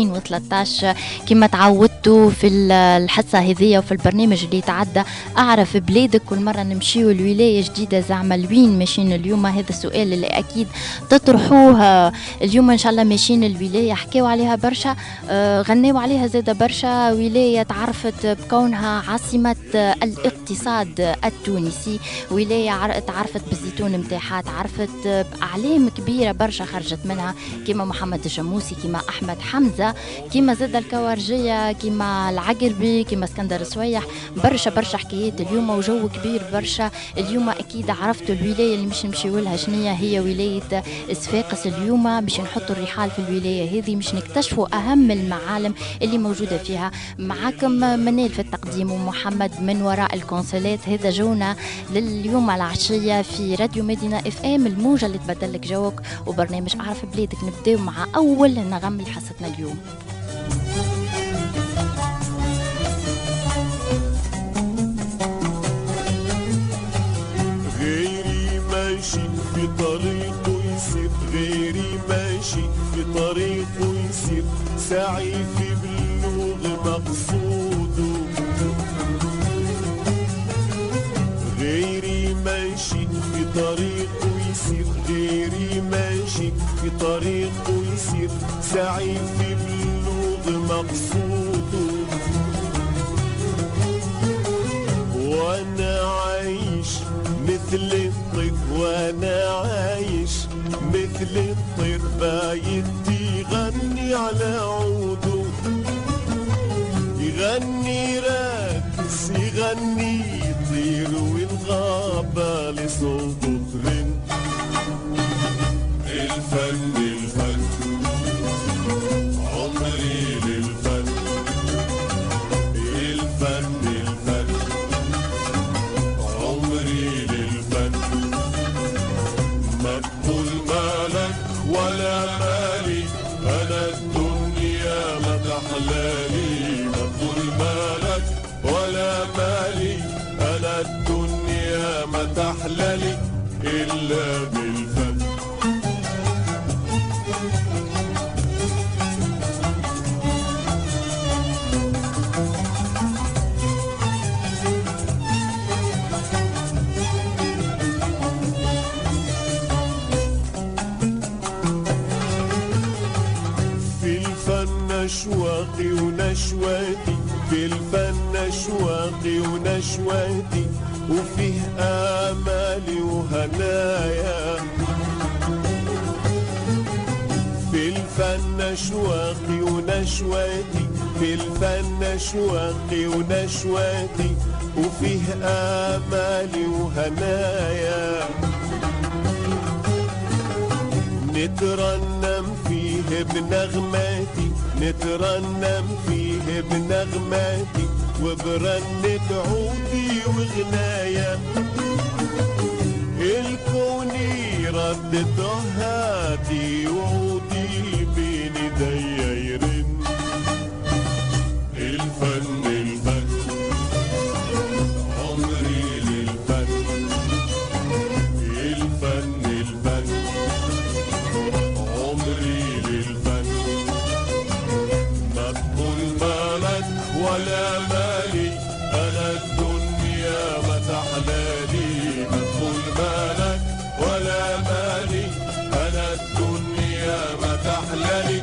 2013 كما تعودتوا في الحصة هذه وفي البرنامج اللي يتعدى أعرف بلادك. كل مرة نمشيو لولاية جديدة زعما لوين ماشيين اليوم؟ هذا السؤال اللي أكيد تطرحوه اليوم. إن شاء الله ماشيين الولاية حكيوا عليها برشا، غنيوا عليها زادة برشا. ولاية تعرفت بكونها عاصمة الاقتصاد التونسي، ولاية تعرفت بالزيتون متاعها، تعرفت بأعلام كبيرة برشا خرجت منها كما محمد الجموسي، كما أحمد حمزة، كما زاد الكوارجية، كما العقربي، كما اسكندر سويح. برشا حكايات اليوم وجو كبير برشا. اليوم أكيد عرفتوا الولاية اللي مش نمشيو لها شنية هي ولاية صفاقس. اليوم باش نحطوا الرحال في الولاية هذه، مش نكتشفوا أهم المعالم اللي موجودة فيها. معكم منال في التقديم ومحمد من وراء الكونسولات. هذا جونا لليوم العشية في راديو مدينة اف ام، الموجة اللي تبدلك جوك وبرنامج أعرف بلادك. نبداو مع أول نغم لحصتنا اليوم. غيري ماشي في طريقه يسير، غيري ماشي في طريقه يسير، سعي في بلوغ مقصوده. غيري ماشي في طريقه يسير، غيري ماشي في طريقه يسير، سعي في بلوغ مقصوده. وانا عايش مثل الطير، وانا عايش مثل الطير، بايت يغني على عوده، يغني راكس يغني يطير، والغابة لصوته ترن. الفن الفن عمري للفن، الفن الفن عمري للفن. ما تقول مالك ولا مالي، أنا الدنيا ما تحلالي. ما تقول مالك ولا مالي، أنا الدنيا ما تحلالي إلا بالفن. أشواقي ونشواتي، في الفن أشواقي ونشواتي، وفيه آمالي وهنايا. في الفن أشواقي ونشواتي، في الفن أشواقي ونشواتي، وفيه آمالي وهنايا. نترنم فيه بنغماتي، نترنم فيه بنغماتي، وبرنة عودي وغنايا. الكون يردد هاتي، وعودي بين ايديا يرن. الفن الفن عمري للفن، الفن الفن عمري للفن. ما تقول مالك ولا مالي، أنا الدنيا ما تحلالي. ما تقول مالك ولا مالي، أنا الدنيا ما تحلالي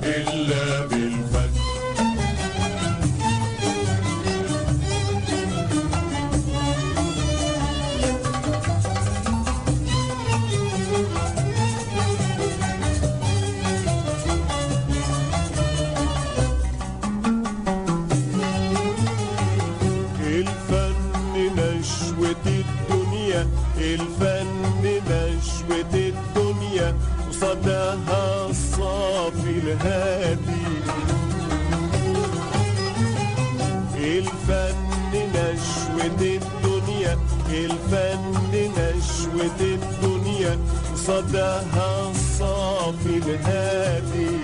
إلا بالفن. الفن نشوة الدنيا، وصداها الصافي الهادي. الفن نشوة الدنيا، الفن نشوة الدنيا، وصداها الصافي الهادي.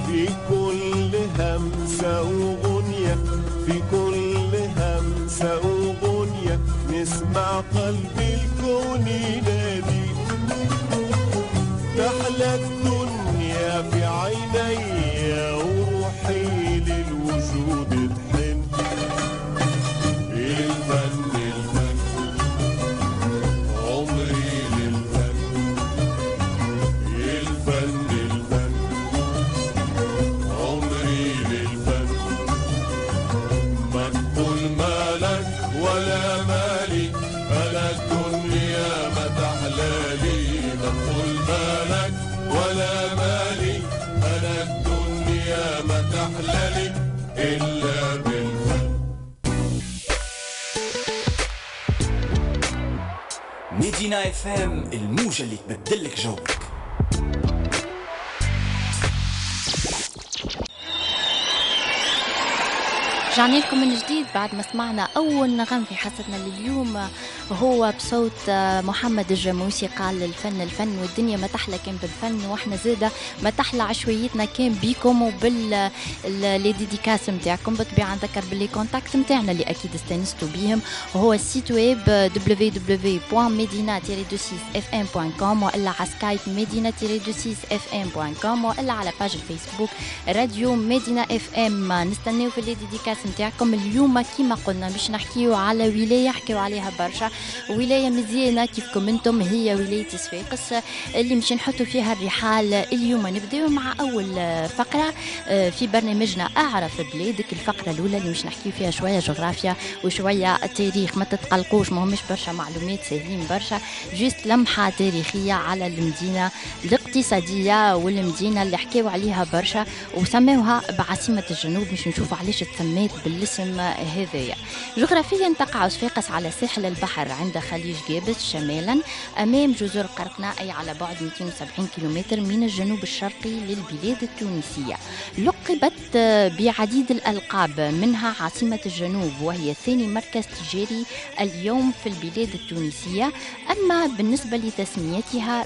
في كل همسة وغنية، في كل همسة وغنية، نسمع قلبي الكون ينادي. تحلى الدنيا امالي، انا الدنيا ما تحلالي الا بالفن. مدينة اف ام، الموجة اللي تبدلك جوك. رجعنا لكم من جديد بعد ما سمعنا أول نغم في حصتنا لليوم، هو بصوت محمد الجاموسي. قال الفن الفن والدنيا ما تحلى كان بالفن، واحنا زادة ما تحلى عشويتنا كان بيكم وبال لي ديديكاس نتاعكم. بالطبيعة نذكر باللي كونتاكت نتاعنا اللي أكيد استانستوا بيهم، وهو السيت ويب www.medina-26fm.com، وإلا على سكايب medina-26fm.com، وإلا على باج الفيسبوك راديو مدينة اف ام. نستناو في لي ديديكاس نتاعكم اليوم. كيما قلنا باش نحكيو على ولاية حكيو عليها برشا، ولاية مزيانة كيفكم انتم، هي ولاية صفاقس اللي مش نحطوا فيها الرحال. اليوم نبداو مع أول فقرة في برنامجنا أعرف بلادك. الفقرة الأولى اللي مش نحكيو فيها شوية جغرافيا وشوية تاريخ، ما تتقلقوش ما همش برشا معلومات سهلين برشا، جيست لمحة تاريخية على المدينة الاقتصادية والمدينة اللي حكيو عليها برشا وسموها بعاصمة الجنوب. مش نشوفوا علاش تسميت بالاسم هذايا. جغرافيا تقع صفاقس على ساحل البحر عند خليج جابس شمالا، أمام جزر قرقنة، أي على بعد 270 كيلومتر من الجنوب الشرقي للبلاد التونسية. لقبت بعديد الألقاب، منها عاصمة الجنوب، وهي ثاني مركز تجاري اليوم في البلاد التونسية. أما بالنسبة لتسميتها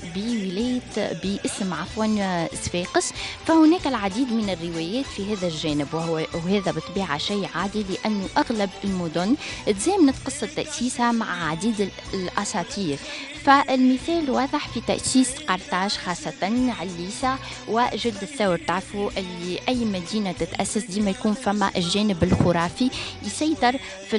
باسم صفاقس، فهناك العديد من الروايات في هذا الجانب، وهذا بطبيعة شيء عادي، لأنه أغلب المدن تزامنت قصة تأسيسها مع عديد الأساطير. فالمثال واضح في تأسيس قرطاج، خاصة عليسة وجلد الثور. تعرفوا اللي أي مدينة تتأسس ديما يكون فما الجانب الخرافي يسيطر في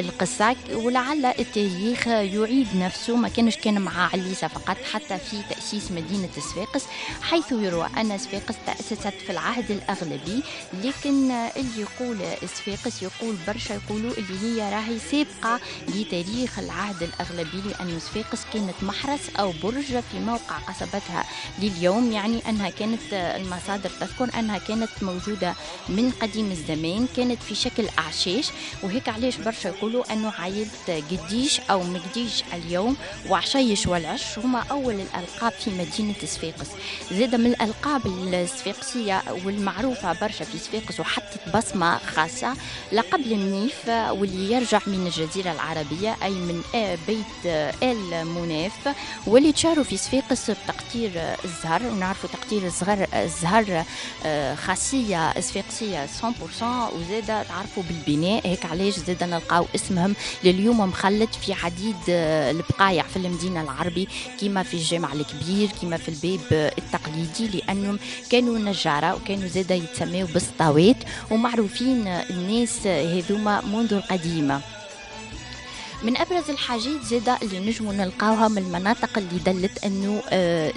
القصة، ولعل التاريخ يعيد نفسه. ما كان مع عليسة فقط، حتى في تأسيس مدينة صفاقس، حيث يروى أن صفاقس تأسست في العهد الأغلبي. لكن اللي يقول صفاقس يقول برشا يقولوا اللي هي راهي سابقة لتاريخ العهد الأغلبي، لأن صفاقس كانت محرس أو برج في موقع قصبتها لليوم. يعني أنها كانت، المصادر تذكر أنها كانت موجودة من قديم الزمان، كانت في شكل أعشاش، وهيك علاش برشا يقولوا أنه عائلة قديش أو مقديش اليوم وعشيش والعش هما أول الألقاب في مدينة صفاقس. زاد من الألقاب الصفاقسية والمعروفة برشا في صفاقس وحطت بصمة خاصة لقب المنيف، واللي يرجع من الجزيرة العربية، أي من بيت آل مناف، واللي تشاروا في صفاقس بتقطير الزهر. ونعرفوا تقطير الزهر خاصية صفاقسية 100%، وزاد تعرفوا بالبناء، هيك علاش زاد نلقاو اسمهم لليوم مخلد في عديد البقايع في المدينة العربي، كما في الجامع الكبير، كما في الباب التقليدي، لأنهم كانوا نجارة وكانوا زاد يتسموا بالسطوات، ومعروفين الناس هذوما منذ القديمة. من أبرز الحاجات زادة اللي نجموا نلقاوها من المناطق اللي دلت أنه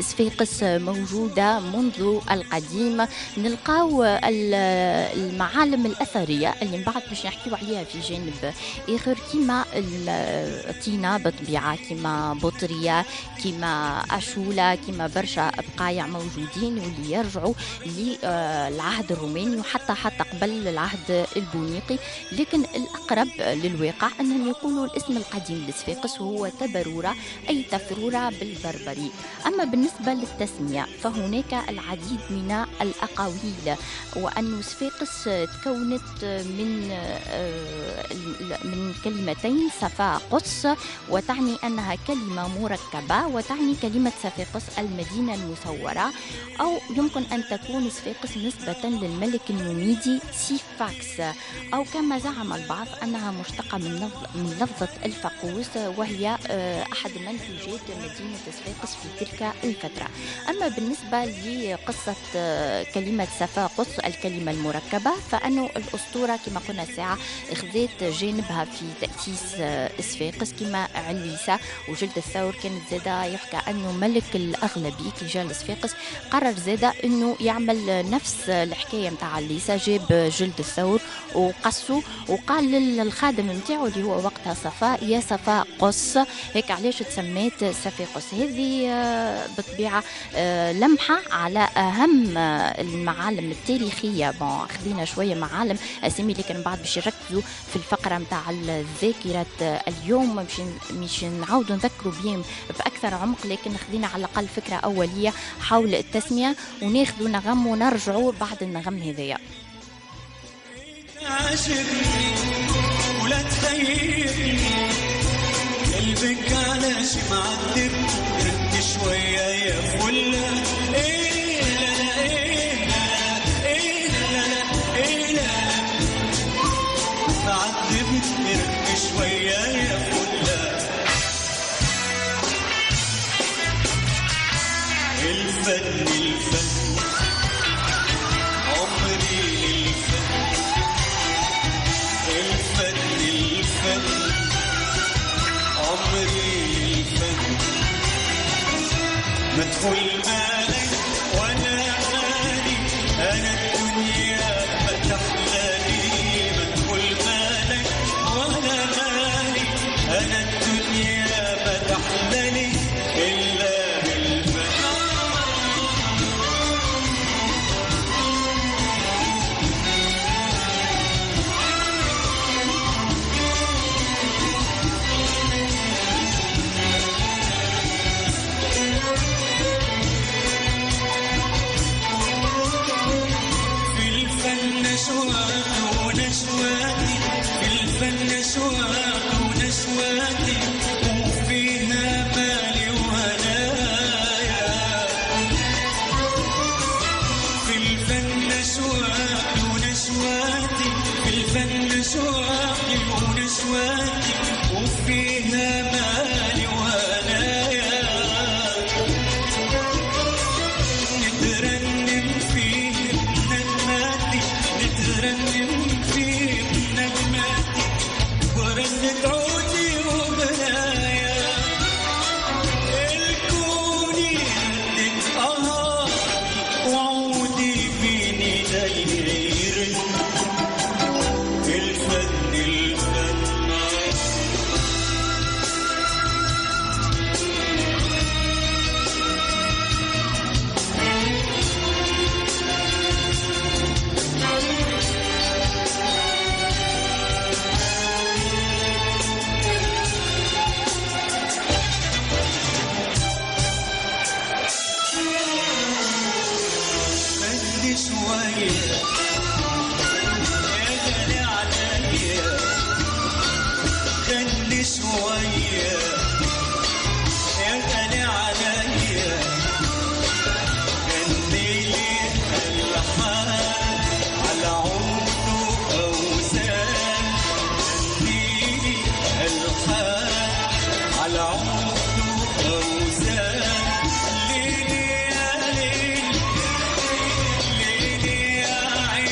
صفاقس موجودة منذ القديم، نلقاو المعالم الأثرية اللي بعد باش نحكيو عليها في جانب آخر، كما الطينة بطبيعة، كما بطرية، كما أشولة، كما برشا بقايع موجودين واللي يرجعوا للعهد الروماني وحتى قبل العهد البونيقي. لكن الأقرب للواقع أنهم يقولوا الاسم القديم لصفاقس وهو تبرورة، أي تفرورة بالبربري. أما بالنسبة للتسمية فهناك العديد من الأقاويل، وأن صفاقس تكونت من كلمتين، صفاقس وتعني أنها كلمة مركبة، وتعني كلمة صفاقس المدينة المثورة، أو يمكن أن تكون صفاقس نسبة للملك النوميدي سيفاكس، أو كما زعم البعض أنها مشتقة من لفظة الفقوس، وهي أحد منتوجات مدينة صفاقس في تلك الفترة. أما بالنسبة لقصة كلمة صفاقس الكلمة المركبة، فأنه الأسطورة كما قلنا ساعة اخذت جانبها في تأسيس صفاقس، كما عليسة وجلد الثور كانت زادة يحكى أنه ملك الأغلبي كي جاء لصفاقس قرر زادة أنه يعمل نفس الحكاية متاع عليسة، جاب جلد الثور وقصه وقال للخادم متاعه اللي هو وقتها صفاء صفاء يا صفاء قص، هيك علاش تسميت صفاء قص. هذه بالطبيعة لمحة على أهم المعالم التاريخية. أخذنا شوية معالم أسامي، لكن بعد باش يركزوا في الفقرة متاع الذاكرة اليوم مش نعاودوا نذكروا بهم بأكثر عمق، لكن خذينا على الأقل فكرة أولية حول التسمية، وناخذوا نغم ونرجعوا بعد النغم هذايا. عاشقني ولا تخيبني قلبك علاش معذب، رد شوية يا فلة. إيه لا لا إيه لا إيه لا لا إيه لا معذبني، رد شوية يا فلة. الفن الفن عمري للفن، الفن الفن عمري للفن. مدخل مالك وانا مالي، انا الدنيا ما تحلالي. مدخل مالك وانا مالي، انا الدنيا ما تحلالي الا ونشواتي، في الفن شواق ونشواتي، وفيها مالي وهنايا. في الفن شواق ونشواتي، في الفن شواق ونشواتي، وفيها مالي وهنايا. نترنم فيه نغماتي، نترنم فيه نغماتي، ورنة عودي وبنايا. الكوني ردت وعودي بيني داير. الفن الفن شوية يا غالي عليا، خلي شوية يا غالي عليا. غني لي الحال على عمره أوزان، غني لي الحال على عمره أوزان. ليلي يا ليل، ليلي يا عين،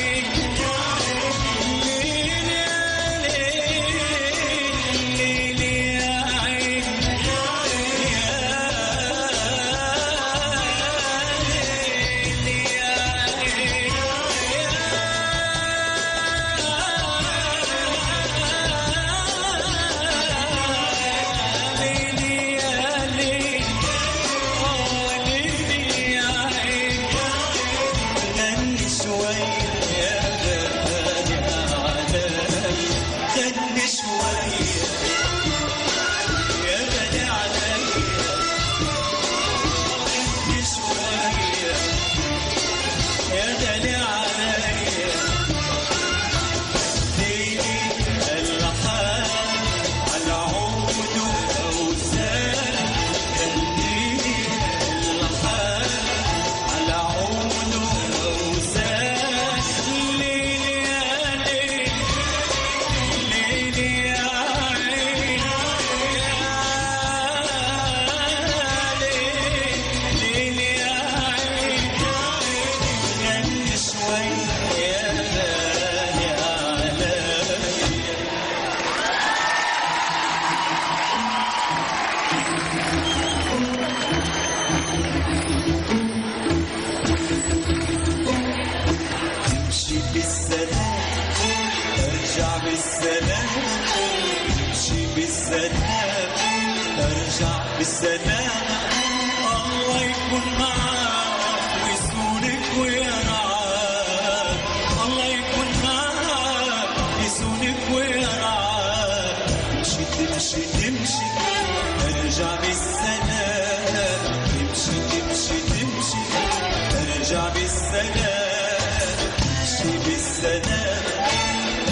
بالسلام امشي بالسلام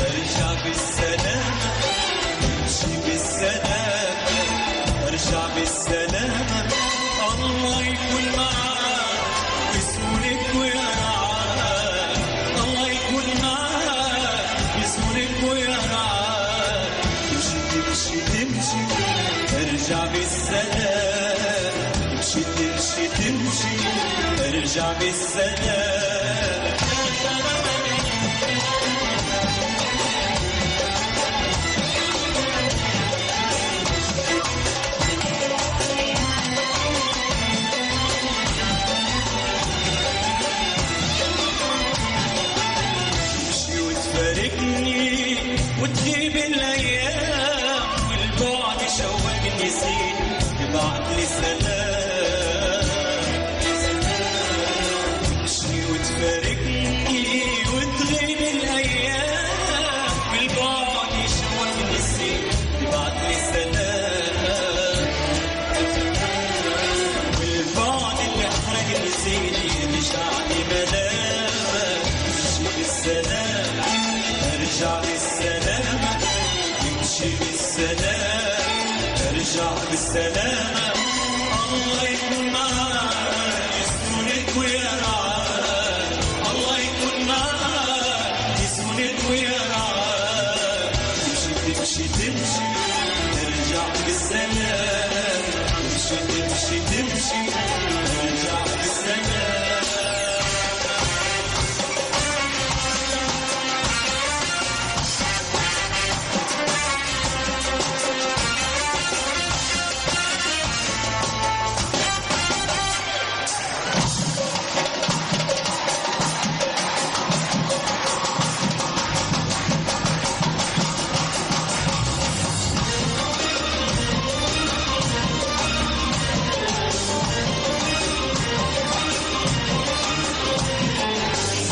ارجع بالسلام امشي بالسلام ارجع بالسلام الله يكون معاك يسولك ويرعاك الله يكون معاك يسولك ويرعاك تمشي تمشي تمشي ارجع بالسلام تمشي تمشي تمشي ارجع بالسلام تمشي وتفارقني وتغيب الايام والبعد شوقني زين تبعت لي سلام تمشي وتفارقني وتغيب الايام والبعد شوقني زين تبعت لي سلام والبعد اللي حرقني زين يرجعني ملامك تمشي بالسلام ارجع بالسلامة يمشي بالسلام ارجع بالسلامة الله يكون معاك يسولك ويرعاك الله يكون معاك يسولك ويرعاك تمشي تمشي تمشي ارجع بالسلام تمشي تمشي تمشي ارجع بالسلام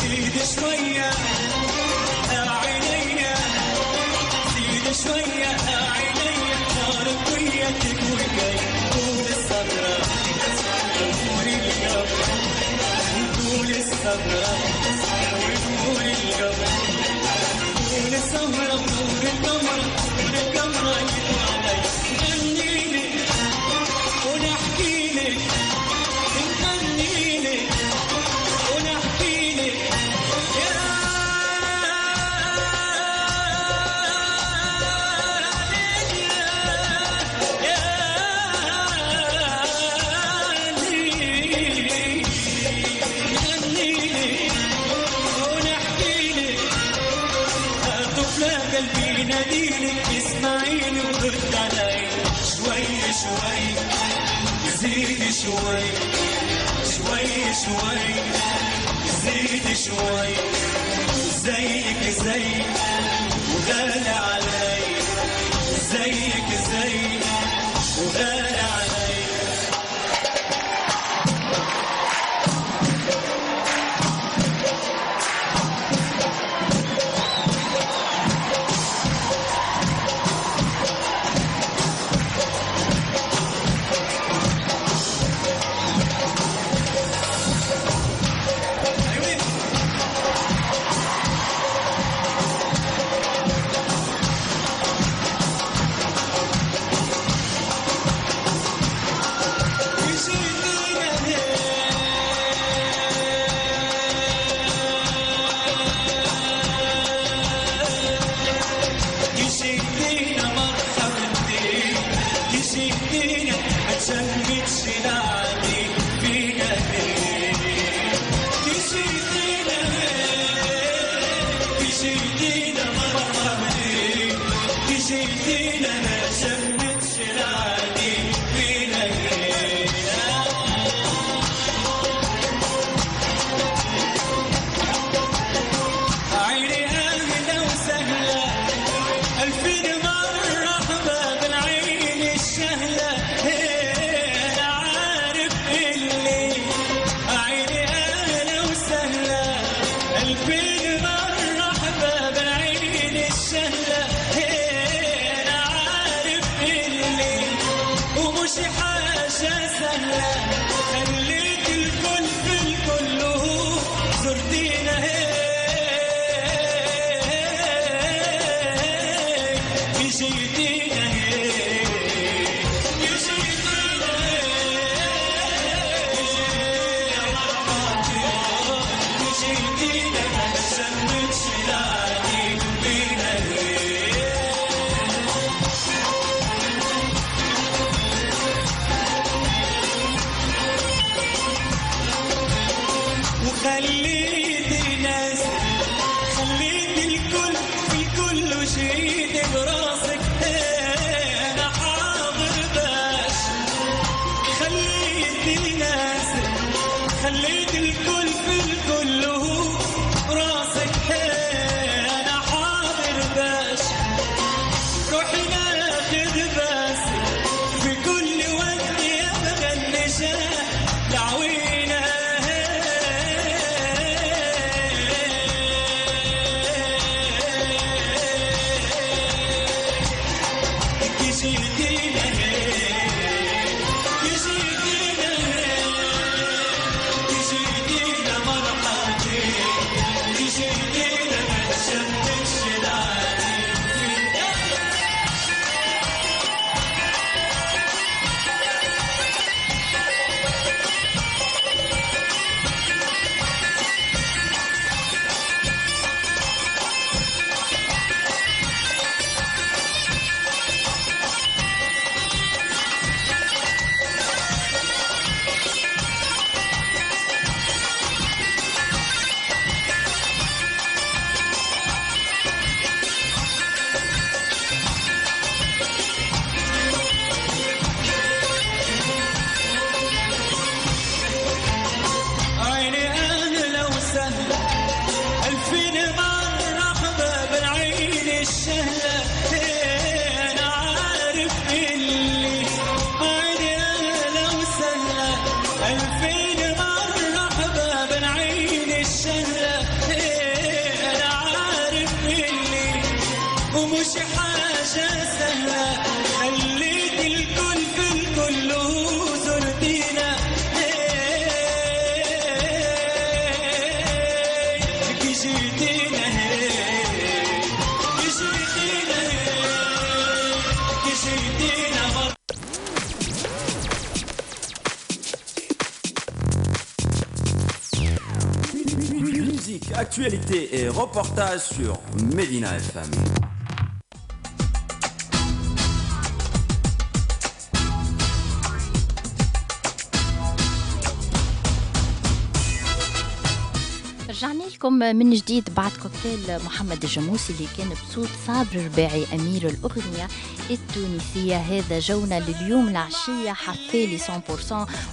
زيد شوية عينيا زيد شوية عينيا نارك وياك وجاي طول الصبرة طول القبر طول الصبرة وطول القبر طول الصبرة طول القمر طول القمر يطلع علي غني لك ونحكي لك نغني لك ونحكي لك قلبي ناديلك اسمعيني ورد علي شوي شوي زيد شوي شوي شوي زيد شوي زيك زي وغالي علي زيك زي وغالي علي جديدة ما تشمتش العديد بينا وخليت ناس خليت الكل وشيت براسك انا حاضر باش خليت ناس خليت الكل وهو راسك انا حاضر باش روحي ناخذ باس في كل وقت يبقى النجاح دعوينا ومش حاجة سهلة خليت الكل في الكل وزرتينا كي جيتينا كي جيتينا كي جيتينا Musique, actualité et reportage sur Medina FM. رجعنا لكم من جديد بعد كوكتيل محمد الجموسي اللي كان بصوت صابر رباعي أمير الأغنية التونسية. هذا جونا لليوم العشية حفالي 100%،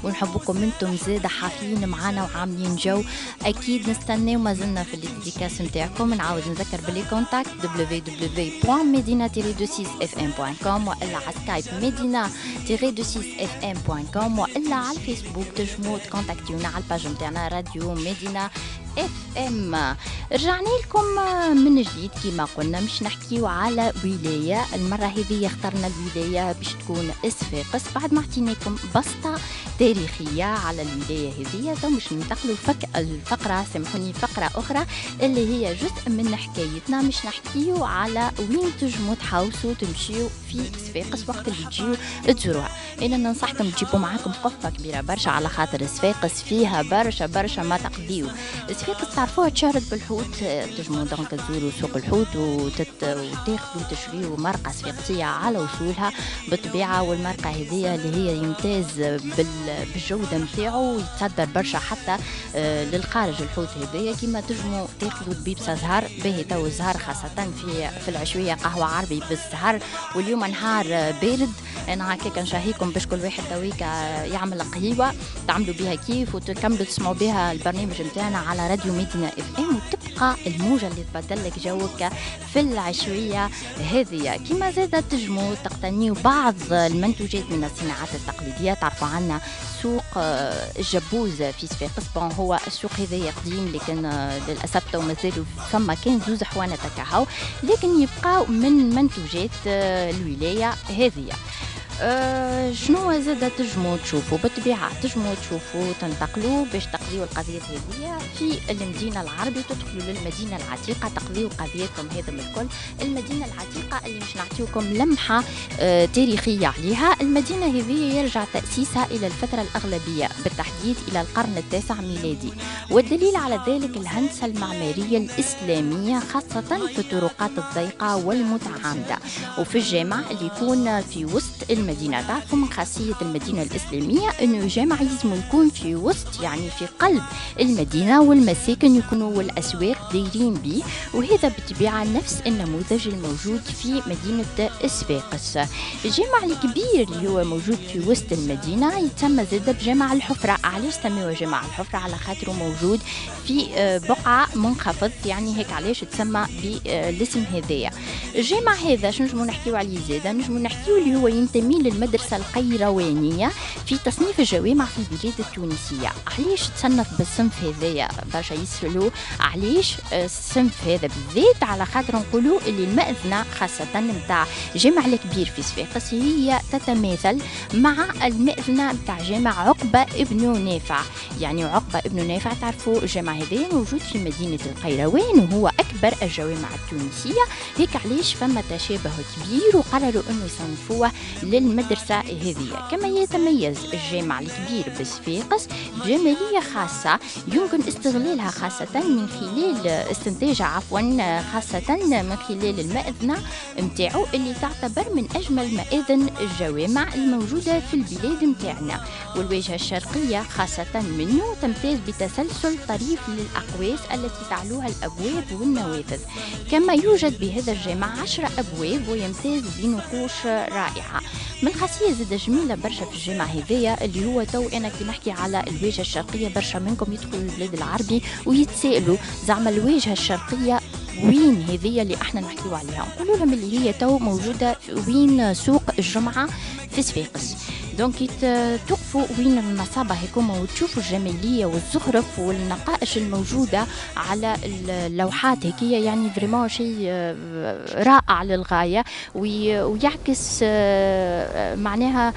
ونحبكم انتم زادة حافلين معانا وعاملين جو. أكيد نستنى وما زلنا في الديديكاس متاعكم. نعاود نذكر باللي كونتاكت www.medina-26fm.com وإلا على سكايب medina-26fm.com وإلا على الفيسبوك تجمو تكونتاكتيونا على الباج متاعنا راديو مدينة FM. رجعنا لكم من جديد كما قلنا مش نحكيو على ولاية. المرة هذه اخترنا الولاية باش تكون صفاقس بعد ما اعطيناكم بسطة تاريخية على الولاية هذه. مش ننتقلوا الفقرة سامحوني فقرة أخرى اللي هي جزء من حكايتنا. مش نحكيو على وين تجمو تحوسوا تمشيو في صفاقس وقت اللي تجيو تزوروها. أنا ننصحكم تجيبوا معاكم قفة كبيرة برشا على خاطر صفاقس فيها برشا ما تقضيو. صفاقس تعرفوها تشارد بالحوت، تجمو دونك تزوروا سوق الحوت وتاخذوا تشريوا مرقة صفاقسية على وصولها بالطبيعة. والمرقة هذه اللي هي يمتاز بالجودة متاعه ويتصدر برشا حتى للخارج. الحوت هذايا كيما تجمو تاخذوا بيبسا زهر باهي. تو الزهر خاصة في العشوية قهوة عربي بالزهر، واليوم نهار بارد. انا هكاك نشاهيكم باش كل واحد تويك يعمل قهيوة تعملوا بها كيف وتكملوا تسمعوا بها البرنامج متاعنا على راديو مدينة FM، وتبقى الموجة اللي تبدل لك جوك في العشوية هذه. كما زادة تجمو تقتنيوا بعض المنتوجات من الصناعات التقليدية. تعرفوا عنا سوق الجبوز في صفاقس. هو السوق هذا قديم لكن للأسف تو مازالوا فما كان زوز حوانة تكهو، لكن يبقى من منتوجات الولاية هذه. شنو زاد تجمو تشوفوا بالطبيعة، تجمو تشوفوا تنتقلوا باش تقضيوا القضية هذه في المدينة العربية، تدخلوا للمدينة العتيقة تقضيوا قضيتكم هذم الكل. المدينة العتيقة اللي مش نعطيكم لمحة تاريخية عليها. المدينة هذه يرجع تأسيسها إلى الفترة الأغلبية بالتحديد إلى القرن التاسع ميلادي، والدليل على ذلك الهندسة المعمارية الإسلامية خاصة في الطرقات الضيقة والمتعامدة وفي الجامع اللي يكون في وسط المدينة. تعرفوا من خاصية المدينة الإسلامية أنه الجامع لازم يكون في وسط، يعني في قلب المدينة، والمساكن يكونوا والأسواق دايرين به، وهذا بالطبيعة نفس النموذج الموجود في مدينة صفاقس. الجامع الكبير اللي هو موجود في وسط المدينة يتسمى زاد بجامع الحفرة. علاش سميوه جامع الحفرة؟ على خاطره موجود في بقعة منخفض، يعني هيك علاش تسمى بالاسم هذايا. الجامع هذا شنو نجمو نحكيو عليه زاد؟ نجمو نحكيو اللي هو ينتمي للمدرسة القيروانية في تصنيف الجوامع في البلاد التونسية. علاش تصنف بالصنف هذايا؟ برشا يسألوا علاش الصنف هذا بالذات، على خاطر نقولوا اللي المأذنة خاصة نتاع جامع الكبير في صفاقس هي تتماثل مع المأذنة نتاع جامع عقبة ابن نافع. يعني عقبة ابن نافع تعرفوا الجامع هذا موجود في مدينة القيروان وهو أكبر الجوامع التونسية، هيك علاش فما تشابه كبير وقرروا أنه يصنفوه للمدرسة هذه. كما يتميز الجامع الكبير بصفاقس بجمالية خاصة يمكن استغلالها خاصة من خلال استنتاجها خاصة من خلال المأذنة متاعو اللي تعتبر من أجمل مآذن الجوامع الموجودة في البلاد متاعنا، والواجهة الشرقية خاصة منه تمتاز بتسلسل طريف للأقواس التي تعلوها الأبواب والنوافذ. كما يوجد بهذا الجامع 10 أبواب ويمتاز بنقوش رائعة. من خاصية زاد جميلة برشا في الجامع هذايا اللي هو تو أنا كي نحكي على الواجهة الشرقية برشا منكم يدخلوا البلاد العربي ويتسائلوا زعما الواجهة الشرقية وين هذه اللي احنا نحكيو عليها؟ نقولوا لهم اللي هي تو موجودة وين سوق الجمعة في صفاقس. دونك توقفوا وين المصابة هيكم وتشوفوا الجمالية والزخرف والنقائش الموجودة على اللوحات هيكية، يعني فريمون شيء رائع للغاية ويعكس معناها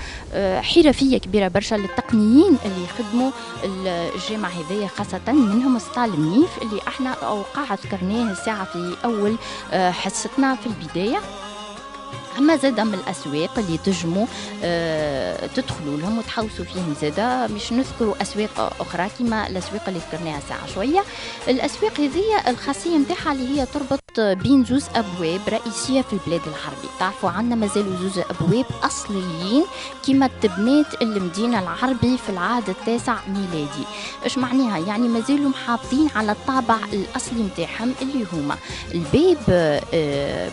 حرفية كبيرة برشا للتقنيين اللي يخدموا الجامعة هذية، خاصة منهم ستال منيف اللي احنا أوقع ذكرناه الساعة في أول حصتنا في البداية. أما زادا من الأسواق اللي تجموا تدخلوا لهم وتحوسوا فيهم زادا، مش نذكروا أسواق أخرى كما الأسواق اللي ذكرناها ساعة شوية. الأسواق هذه الخاصية متاعها اللي هي تربط بين زوز أبواب رئيسية في البلاد العربي. تعرفوا عنا مازالوا زوز أبواب أصليين كما تبنات المدينة العربي في العهد التاسع ميلادي. إيش معناها؟ يعني مازالوا محافظين على الطابع الأصلي متاعهم اللي هما الباب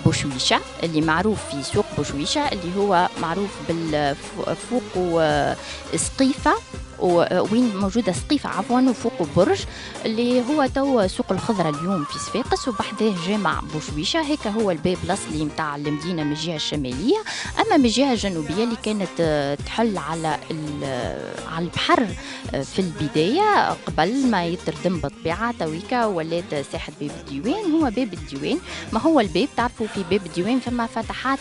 بوشويشة اللي معروف في سوق بوشويشة اللي هو معروف بالفوق سقيفة وين موجودة سقيفة عفوا وفوق برج اللي هو تو سوق الخضرة اليوم في صفاقس، وبحذاه جامع بوشويشة. هيك هو الباب الأصلي متاع المدينة من الجهة الشمالية. أما من الجهة الجنوبية اللي كانت تحل على البحر في البداية قبل ما يتردم بالطبيعة تويكا ولات ساحة باب الديوان، هو باب الديوان. ما هو الباب تعرفوا في باب الديوان فما فتحات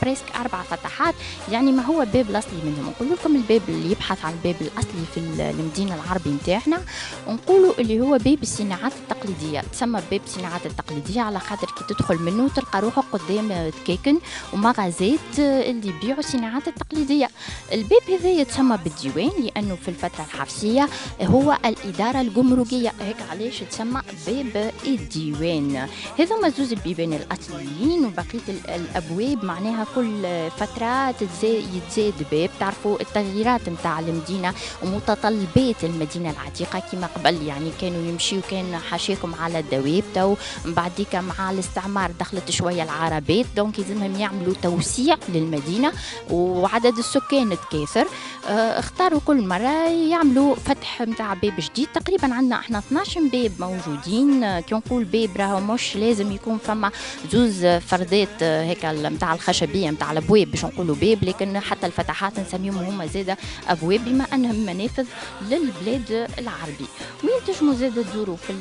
بريسك 4 فتحات، يعني ما هو الباب الأصلي منهم. نقول لكم الباب اللي يبحث عن الباب الأصلي في المدينة العربي متاعنا نقولوا اللي هو باب الصناعات التقليدية. تسمى باب الصناعات التقليدية على خاطر كي تدخل منه تلقى روحك قدام دكاكن ومغازات اللي يبيعوا الصناعات التقليدية. الباب هذا يتسمى بالديوان لأنه في الفترة الحفصية هو الإدارة الجمركية، هيك علاش تسمى باب الديوان. هذوما زوز البيبان الأصليين، وبقية الأبواب معناها كل فترة يتزاد باب. تعرفوا التغييرات متاع المدينة ومتطلبات المدينة العتيقة كما قبل، يعني كانوا يمشيوا كان حاشيكم على الدواب، تو بعديك مع الاستعمار دخلت شوية العربات، دونك لازمهم يعملوا توسيع للمدينة وعدد السكان تكاثر. اختاروا كل مرة يعملوا فتح متاع باب جديد. تقريبا عندنا احنا 12 باب موجودين. كي نقول باب راهو مش لازم يكون فما زوز فردات هيك متاع الخشبية متاع الابواب باش نقولوا باب، لكن حتى الفتحات نسميهم هما زاده ابواب بما انهم منافذ للبلاد العربي. وين تجمو زاد تزوروا في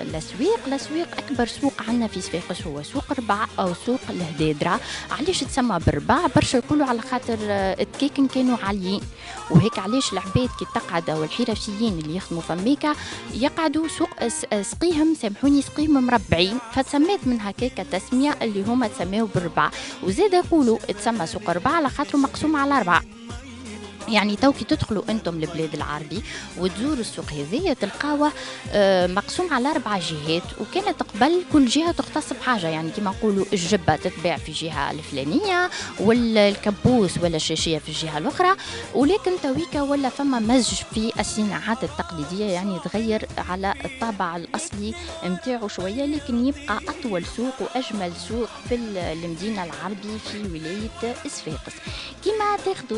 الأسواق أكبر سوق عندنا في صفاقس هو سوق ربع أو سوق الهدادرة. علاش تسمى بربع؟ برشا يقولوا على خاطر الدكاكن كانوا عاليين، وهيك علاش العباد كي تقعد أو الحرفيين اللي يخدموا فميكا يقعدوا سوق سقيهم مربعين، فتسميت من هكاك التسمية اللي هما تسميوا بالربع. وزاد يقولوا تسمى سوق ربع على خاطر مقسوم على 4. يعني توكي تدخلوا انتم لبلاد العربي وتزوروا السوق هذه تلقاوه مقسوم على 4 جهات، وكانت قبل كل جهه تختص بحاجه. يعني كما نقولوا الجبه تتباع في جهه الفلانيه والكبوس ولا الشاشيه في الجهه الاخرى، ولكن تويكا ولا فما مزج في الصناعات التقليديه، يعني تغير على الطابع الاصلي نتاعو شويه، لكن يبقى اطول سوق واجمل سوق في المدينه العربي في ولايه صفاقس. كما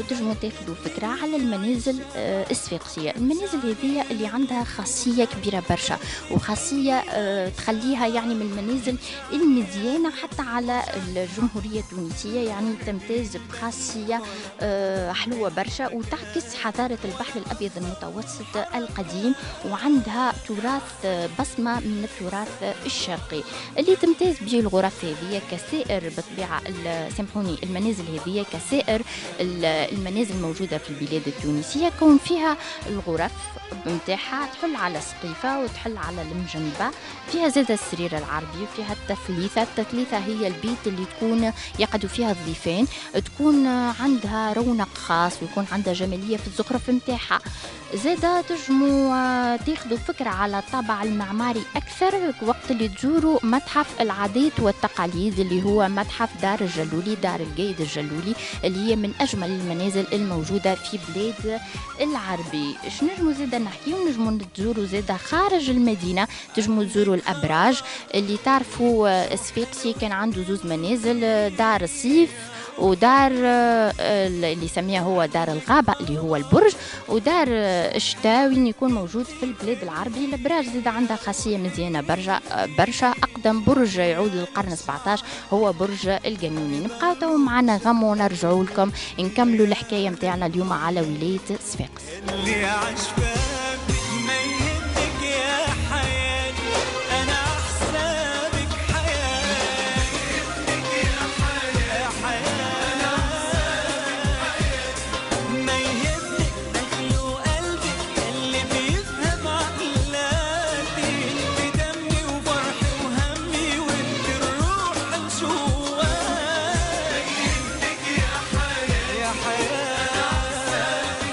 تجمعوا تاخذوا فكره على المنازل الصفاقسيه. المنازل هذه اللي عندها خاصيه كبيره برشا، وخاصيه تخليها يعني من المنازل المزيانه حتى على الجمهوريه التونسيه، يعني تمتاز بخاصيه حلوه برشا وتعكس حضاره البحر الابيض المتوسط القديم، وعندها تراث بصمه من التراث الشرقي اللي تمتاز به الغرف هذه كسائر بطبيعه سامحوني المنازل هذه كسائر المنازل الموجوده في البلاد التونسيه، كون فيها الغرف متاعها تحل على سقيفه وتحل على المجنبه، فيها زاد السرير العربي وفيها التثليثه هي البيت اللي تكون يقعدوا فيها الضيفان، تكون عندها رونق خاص ويكون عندها جماليه في الزخرف متاعها. زاده تجموا تاخذوا فكره على الطابع المعماري اكثر وقت اللي تزوروا متحف العادات والتقاليد اللي هو متحف دار الجلولي، دار القايد الجلولي اللي هي من اجمل المنازل الموجوده في بلاد العربي. اش نجموا زاده نحكيو؟ نجموا تزوروا زاده خارج المدينه، تجموا تزوروا الابراج اللي تعرفوا صفاقسي كان عنده 2 منازل، دار الصيف ودار اللي يسميها هو دار الغابة اللي هو البرج، ودار الشتاء وين يكون موجود في البلاد العربي. الابراج زاد عندها خاصية مزيانة برشا. أقدم برج يعود للقرن 17 هو برج القانوني. نبقاو تو معنا غم ونرجعوا لكم نكملوا الحكاية متاعنا اليوم على ولاية صفاقس. اللي عشفاك ما يهمك يا حياتي، أنا أحسابك حياتي، يا حياتي ما يهمك دخل وقلبك اللي بيفهم عقلاتي، انت دمي وفرحي وهمي وانت الروح الجواتي، يا حياتي يا حياتي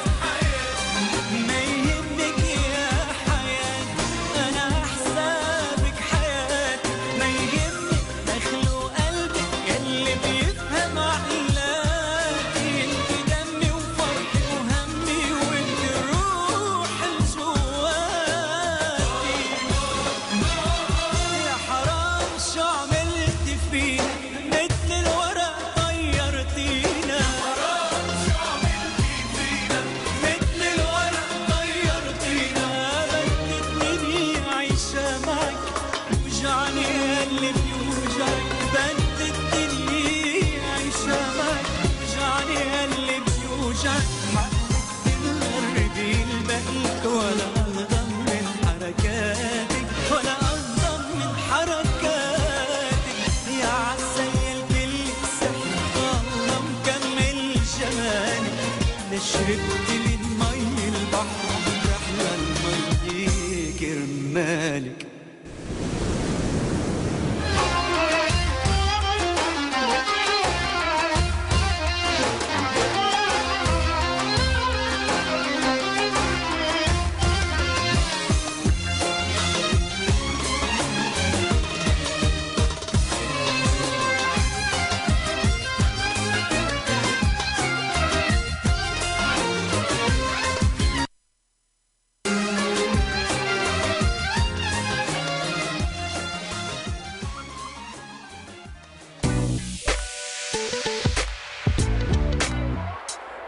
ما يهمك يا حياتي، أنا أحسابك حياتي، ما يهمك دخل وقلبك يلي بيفهم عقلاتي، انت دمي وفرحي وهمي وانت الروح الجواتي. يا حرام شو عملت فينا مثل الورق طيرتينا، مثل الورق طيرتينا، بدتني عايشة معك وجعني اللي بيوجعك، بدتني عايشة معك وجعني اللي بيوجعك، حقك تغربي البقيك ولا أهضم من حركاتك، ولا أهضم من حركاتك، يا عسيل كل سحر والله مكمل جمالك، شربت من مي البحر رحلة المي كرمالك.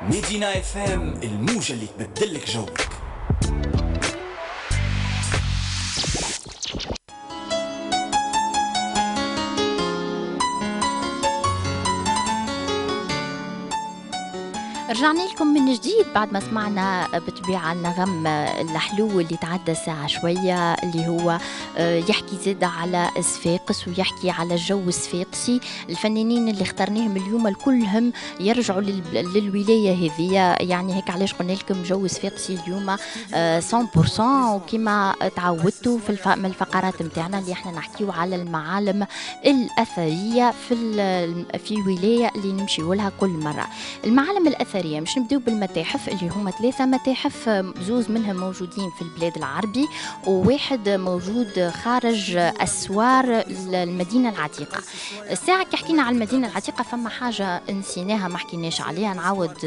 مدينة اف ام، الموجة اللي تبدلك جوك. رجعنا لكم من جديد بعد ما سمعنا بالطبيعة النغم الحلو اللي تعدى ساعة شوية، اللي هو يحكي زاد على صفاقس ويحكي على الجو الصفاقسي. الفنانين اللي اخترناهم اليوم الكلهم يرجعوا للولاية هذه، يعني هيك علاش قلنا لكم جو صفاقسي اليوم 100%. وكما تعودتوا من الفقرات متاعنا اللي احنا نحكيو على المعالم الأثرية في ولاية اللي نمشيو لها كل مرة. المعالم الأثرية مش نبدأ بالمتاحف اللي هما 3 متاحف، زوز منهم موجودين في البلاد العربي وواحد موجود خارج أسوار المدينة العتيقة. الساعة كي حكينا على المدينة العتيقة فما حاجة نسيناها ما حكيناش عليها، نعاود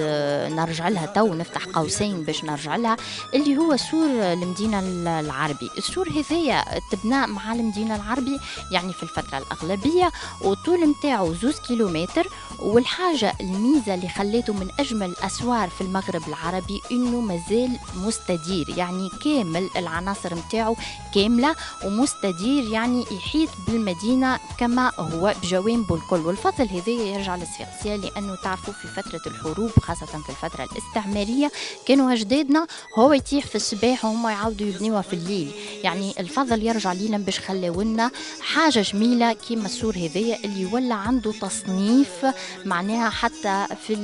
نرجع لها تو، نفتح قوسين باش نرجع لها، اللي هو سور المدينة العربي. السور هذايا تبنى مع المدينة العربي يعني في الفترة الأغلبية، وطول متاعه 2 كيلومتر. والحاجة الميزة اللي خليته من أجمل أسوار في المغرب العربي إنه مازال مستدير، يعني كامل العناصر متاعه كاملة ومستدير، يعني يحيط بالمدينة كما هو بجوانبه الكل. والفضل هذا يرجع للصفاقسية، لأنه تعرفوا في فترة الحروب خاصة في الفترة الاستعمارية كانوا أجدادنا هو يتيح في الصباح وهم يعاودوا يبنيوها في الليل، يعني الفضل يرجع لنا باش خلونا حاجة جميلة كيما السور هذايا اللي ولا عنده تصنيف معناها حتى في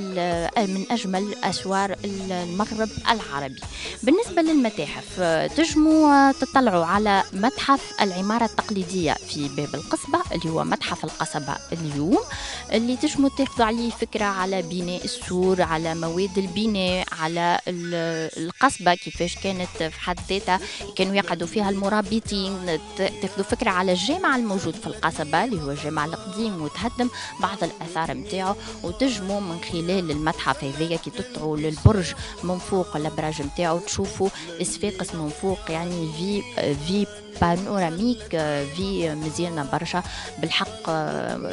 من أجمل أسوار المغرب العربي. بالنسبة للمتاحف تجموا تطلعوا على متحف العمارة التقليدية في باب القصبة اللي هو متحف القصبة اليوم، اللي تجموا تاخذوا عليه فكرة على بناء السور، على مواد البناء، على القصبة كيفاش كانت في حد ذاتها كانوا يقعدوا فيها المرابطين. تاخذوا فكرة على الجامع الموجود في القصبة اللي هو الجامع القديم وتهدم بعض الآثار متاعه، وتجموا من خلال المتحف هذايا كي تطلعوا للبرج من فوق الابراج متاعه تشوفوا صفاقس من فوق، يعني في بانوراميك في مزيانة برشا بالحق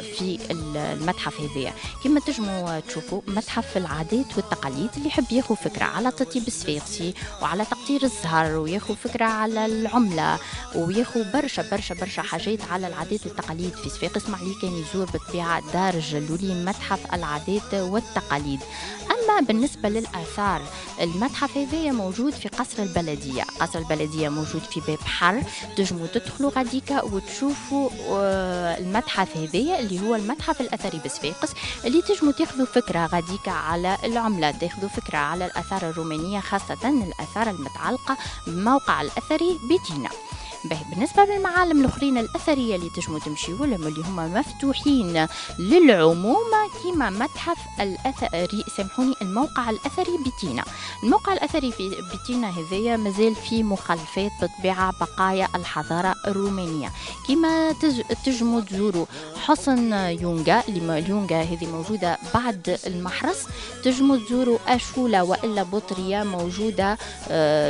في المتحف هذايا. كما تجموا تشوفوا متحف العادات والتقاليد اللي يحب ياخذ فكرة على التطيب الصفاقسي وعلى تقطير الزهر وياخذ فكرة على العملة وياخذ برشا حاجات على العادات والتقاليد في صفاقس. مع اللي كان يزور بالطبيعة دار جلولي متحف العادات والتقاليد. أما بالنسبة للآثار المتحف هذايا موجود في قصر البلدية. قصر البلدية موجود في باب حر، تجموا تدخلوا غاديكا وتشوفوا المتحف هذايا اللي هو المتحف الأثري بصفاقس، اللي تجموا تاخذوا فكرة غاديكا على العملة، تاخذوا فكرة على الآثار الرومانية خاصة الآثار المتعلقة بموقع الأثري بتينا. بالنسبة للمعالم الأخرين الأثرية اللي تجموا تمشيوا لهم اللي هم مفتوحين للعموم كما متحف الأثري الموقع الأثري بتينا. الموقع الأثري في بتينا هذايا مازال في مخلفات بالطبيعة بقايا الحضارة الرومانية. كما تجموا تزوروا حصن يونغا، اليونغا هذه موجودة بعد المحرس. تجموا تزوروا أشولة وإلا بطرية موجودة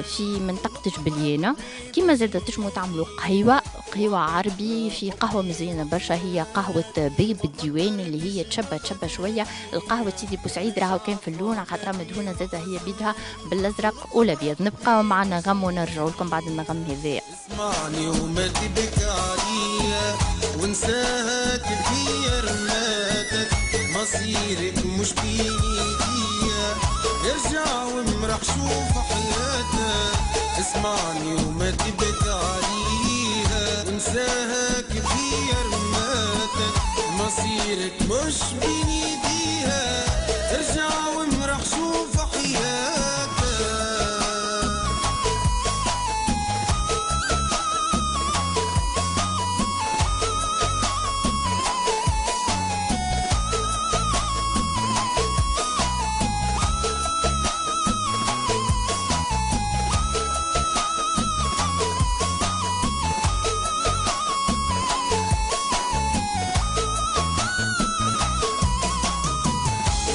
في منطقة جبليانة. كما زاد تجموا تعملوا قهوة عربي، في قهوة مزيانة برشا هي قهوة بيب الديوان اللي هي تشبه شوية القهوة سيدي بوسعيد، راهو كان في اللون على خاطرها مدهونة زادة هي بيدها بالازرق والابيض. نبقى مع نغم ونرجعوا لكم بعد النغم هذايا. اسمعني وما تبكى عليا وانساها كل هي رماتك، مصيرك مش بإيديا، ارجع وامرح شوف حياتك. اسمعني وما تبكى عليها وانساها كيف هي رماتك، مصيرك مش بين ايديها، ارجع وامرح شوف حياتك.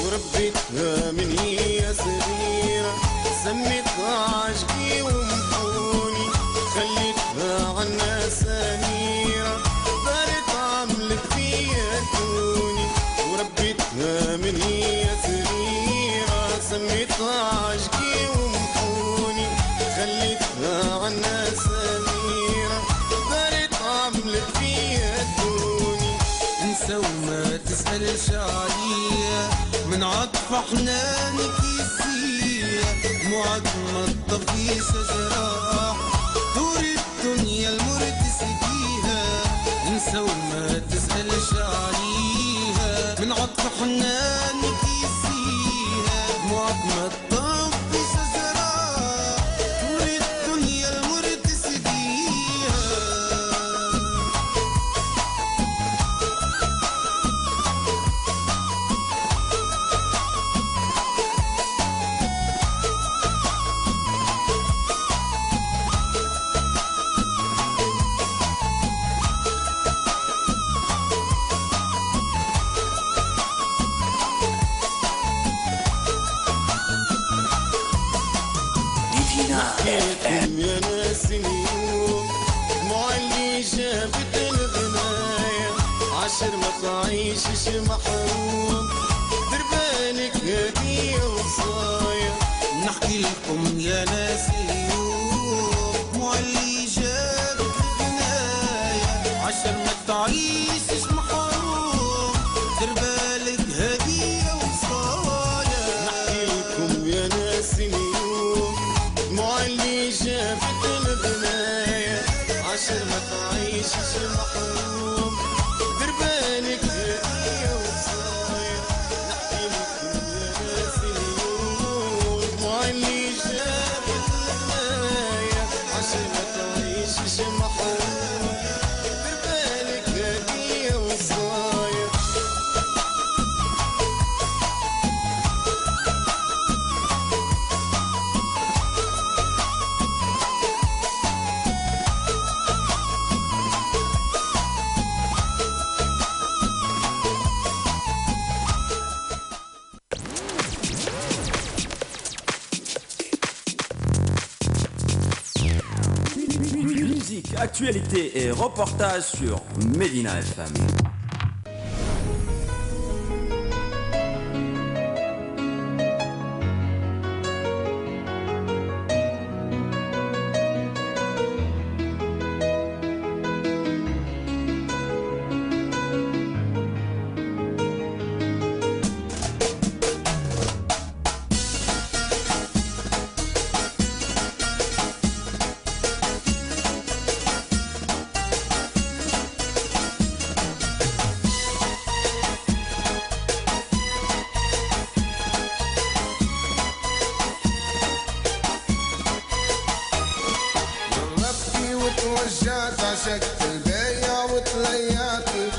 وربيتها من هي صغيرة، سميتها عشقي ومحوني، خليتها عنا سميرة، دارت عملت فيها توني. وربيتها من هي صغيرة، سميتها عشقي ومحوني، خليتها عنا سميرة، دارت عملت فيها توني. انسى وما تسألش عليا، من عطف حنانك يسير معد ما تنسى وما تسألش عليها، من عطف حنانك يسيها دموعك ما تطفي شجرة توري الدنيا المر تسقيها. يا ناس اليوم دموع اللي جابت الغناية عشر ما تعيشش محروم دربانك هدية وصايا. نحكي لكم يا ناس اليوم دموع اللي جابت الغناية عشان ما تعيشش محروم دربالك هدية وصايا. نحكي لكم يا ناس اليوم دموع اللي جابت الغناية عشر ما تعيشش محروم دربانك هدية وصايا. نحكي لكم يا ناس اليوم دموع اللي جابت الغناية عشر ما تعيشش محروم دربانك هدية وصايا. Musique, actualité et reportage sur Medina FM. رجعت عشقت البايع وتليعتي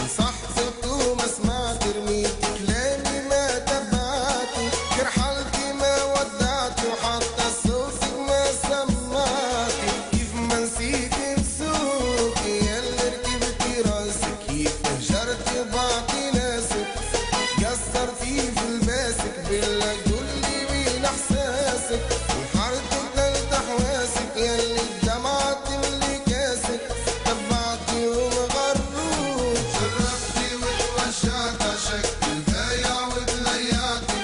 نصحتك وما سمعت رميت كلامي ما تبعتي كرحلتي ما ودعتي وحتى صوتك ما سمعتي كيف ما نسيتي نسوقي ياللي ركبتي راسك كيف هجرتي وبعتي ناسك قصرتي في لباسك بالله قولي وين احساسك وحرتك دلت حواسك ياللي الدمعة تملي كاسك تبعتي ومغروب شرفتي وتوجعت عشقت البايع وتليعتي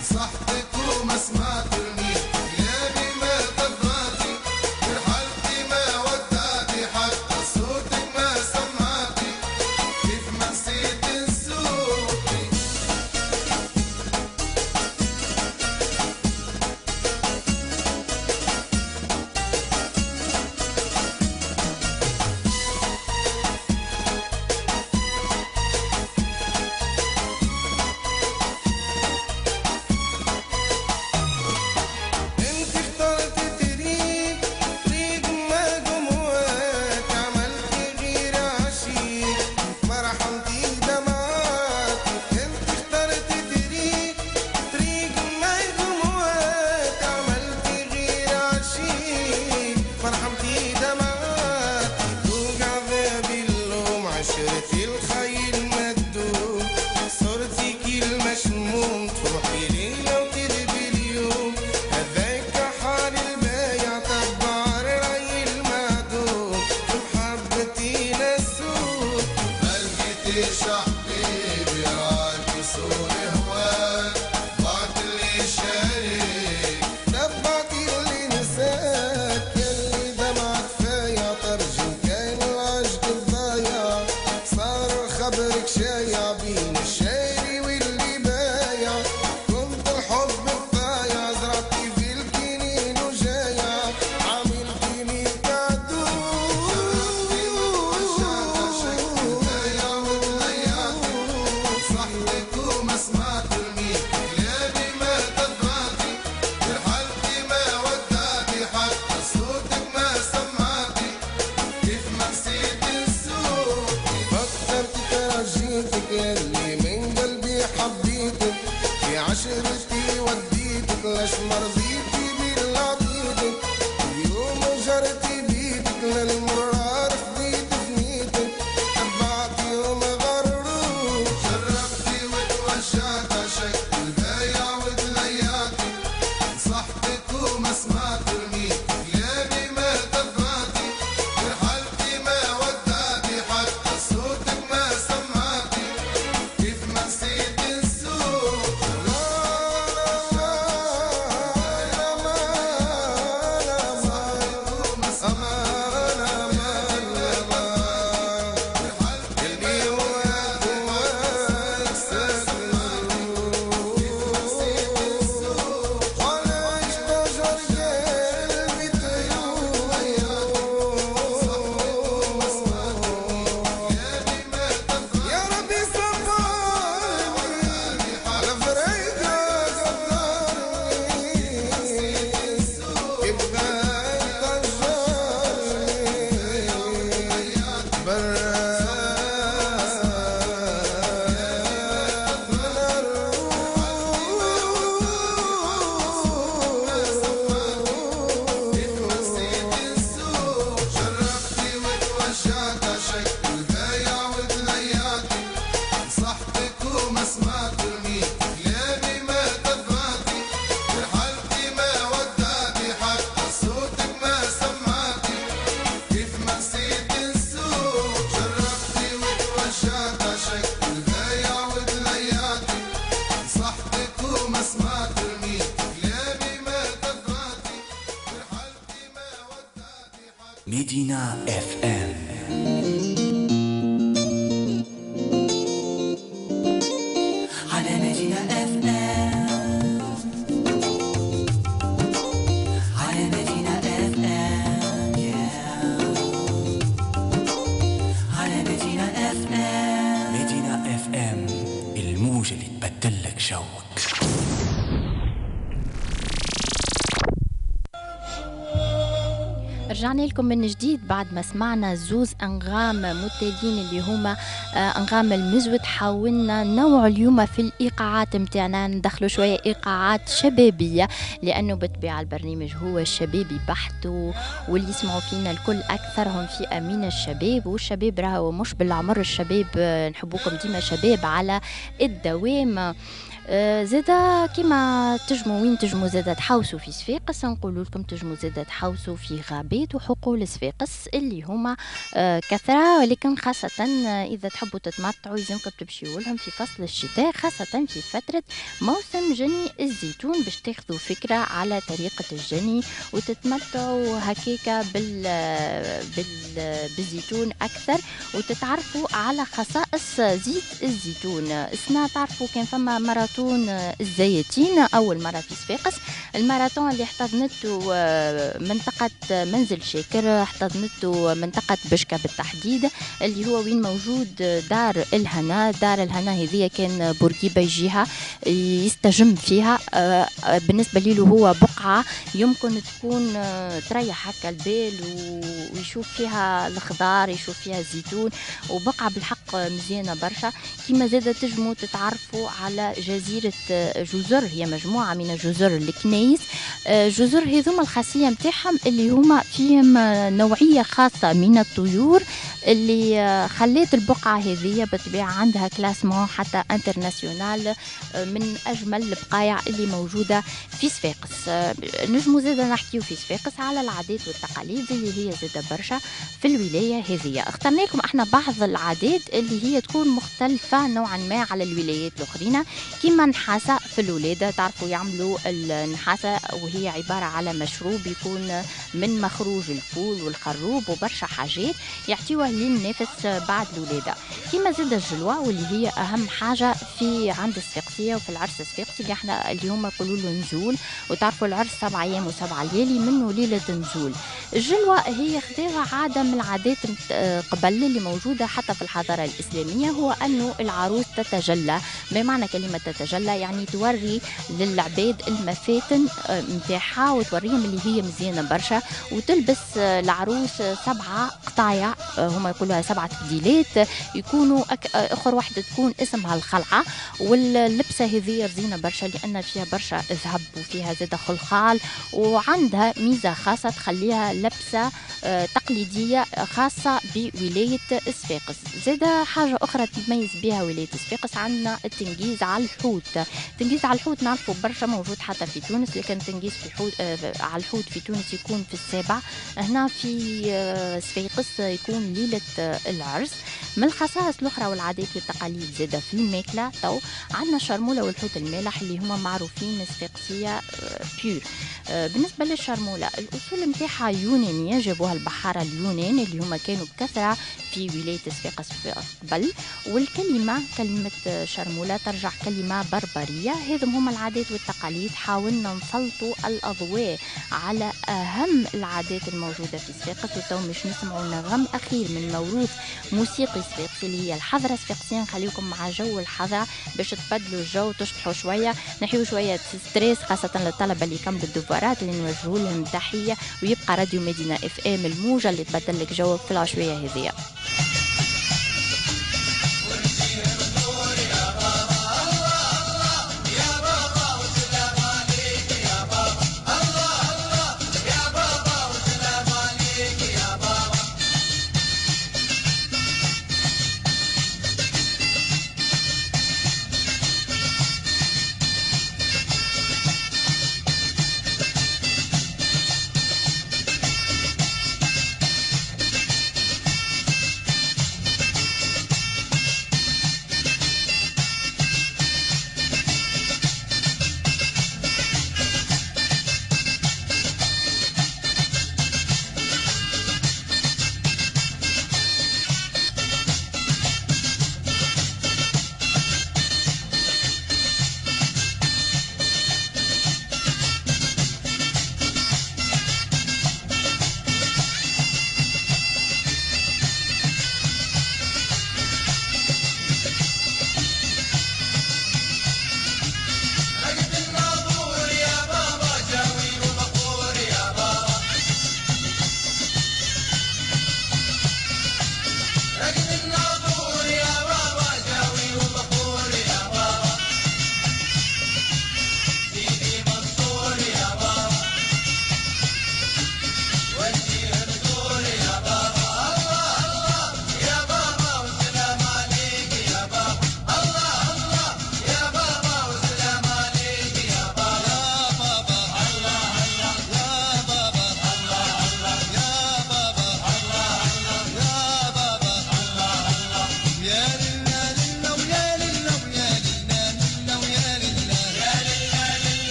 نصحتك وما سمعت رميت كلامي ما تبعتي رحلتي ما ودعتي حتى صوتك ما سمعتي كيف ما نسيت نسوقي. انت اخترت طريق ما جمواك عملت غير عشيق ما رحمتي دمعاتي. انت اخترت طريق ما جمواك عملت غير عشيق ما رحمتي دمعاتي. توقع بابي اللوم عشرتي الخيل مدوم صرتي كل مشموم تروحي ليلة وتربي اليوم هذاك حال البايع تبع الرأي المعدوم في محبتي نسوق ما لقيتيش حبيبي راكي صوري هواك بعت اللي شاريك تبعتي اللي نساك ياللي دمع كفاية ترجم كان العشق الضايع صار خبرك شايع بين الشاري واللي بايع كنت الحب الضايع زرعتي في الكنين وجايع عاملتيني كعدو شرفتي وتوجعت عشقت مدينة اف ام. على مدينة اف ام. على مدينة اف ام. على مدينة اف ام. مدينة اف ام، الموجة اللي تبدلك جوك. رجعنا لكم من جديد بعد ما سمعنا زوز أنغام متالين اللي هما أنغام المزود. حاولنا نوع اليوم في الإيقاعات متاعنا ندخلوا شوية إيقاعات شبابية، لأنه بطبيعة البرنامج هو شبابي بحت، واللي يسمعوا فينا الكل أكثرهم فئة من الشباب، والشباب راهو مش بالعمر، الشباب نحبوكم ديما شباب على الدوام. زادا كما تجموا وين تجموا زادا تحوسوا في صفاقس، نقول لكم تجموا زادا تحوسوا في غابات وحقول صفاقس اللي هما كثرة، ولكن خاصة إذا تحبوا تتمتعوا يلزمكم تمشيوا لهم في فصل الشتاء، خاصة في فترة موسم جني الزيتون، باش تاخذوا فكرة على طريقة الجني وتتمتعوا هكيكا بالزيتون أكثر، وتتعرفوا على خصائص زيت الزيتون. السنة تعرفوا كان فما ماراثون الزيتين أول مرة في صفاقس، الماراثون اللي احتضنته منطقة منزل شاكر، احتضنته منطقة بشكة بالتحديد، اللي هو وين موجود دار الهنا. دار الهنا هذه كان بورقيبة يجيها يستجم فيها، بالنسبة له هو بقعة يمكن تكون تريح هكا البال ويشوف فيها الخضار، يشوف فيها الزيتون، وبقعة بالحق مزيانة برشا. كما زادة تجموا تتعرفوا على جزيرة جزر، هي مجموعة من الجزر الكنيس. جزر هذوما الخاصية متاعهم اللي هما فيهم نوعية خاصة من الطيور اللي خليت البقعة هذه بالطبيعة عندها كلاسمون حتى انترناسيونال من أجمل البقايع اللي موجودة في صفاقس. نجمو زادة نحكيو في صفاقس على العادات والتقاليد اللي هي زادة برشا في الولاية هذه. اخترنا لكم احنا بعض العادات اللي هي تكون مختلفة نوعا ما على الولايات الأخرين، كما نحاسة في الولادة. تعرفوا يعملوا النحاسة وهي عبارة على مشروب يكون من مخروج الفول والخروب وبرشا حاجات يعطيوه للنفس بعد الولادة. كما زاد الجلوة واللي هي أهم حاجة في عند الصفاقسية وفي العرس الصفاقسي اللي احنا اليوم يقولوا له نزول، وتعرفوا العرس 7 أيام و7 ليالي منه ليلة نزول. الجلوة هي خذيها عادة من العادات قبل اللي موجودة حتى في الحضارة الإسلامية، هو أنه العروس تتجلى، بمعنى كلمة تتجلى يعني توري للعباد المفاتن متاعها وتوريهم اللي هي مزيانة برشا، وتلبس العروس 7 قطايع، هما يقولوها 7 تبديلات، يكونوا اخر واحدة تكون اسمها الخلعة، واللبسة هذه رزينة برشا لأن فيها برشا ذهب وفيها زادة خلخال، وعندها ميزة خاصة تخليها لبسة تقليدية خاصة بولاية صفاقس. زادة حاجة أخرى تتميز بها ولاية صفاقس، عندنا التنجيز على الحوت. التنجيز على الحوت نعرفوا برشا موجود حتى في تونس، لكن التنجيز في حوت على الحوت في تونس يكون في 7، هنا في صفاقس يكون ليلة العرس. من الخصائص الأخرى والعادات والتقاليد زادة في الماكلة تو عندنا الشرمولة والحوت المالح اللي هما معروفين صفاقسية بيور. بالنسبة للشرمولة الأصول متاعها يونانية، جابوها البحارة اليونان اللي هما كانوا بكثرة في ولاية صفاقس قبل، والكلمة كلمة شرمولة ترجع كلمة بربرية. هذم هما العادات والتقاليد، حاولنا نسلطوا الأضواء على أهم العادات الموجودة في صفاقس. وتو مش نسمعوا نغم أخير من موروث موسيقي صفاقسي اللي هي الحضرة الصفاقسية، نخليكم مع جو الحضرة باش تبدلوا الجو، تشطحوا شوية، نحيوا شوية ستريس، خاصة للطلبة اللي كملوا الدفارات اللي نوجهوا لهم تحية. ويبقى راديو مدينة اف ام الموجة اللي تبدل لك جوك في العشوية هذه.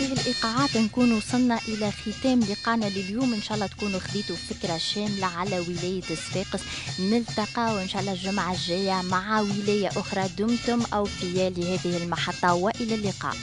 هذه الإيقاعات نكون وصلنا إلى ختام لقانا لليوم. إن شاء الله تكونوا خذيتوا فكرة شاملة على ولاية صفاقس. نلتقى وإن شاء الله الجمعة الجاية مع ولاية أخرى. دمتم أوفياء لهذه المحطة وإلى اللقاء.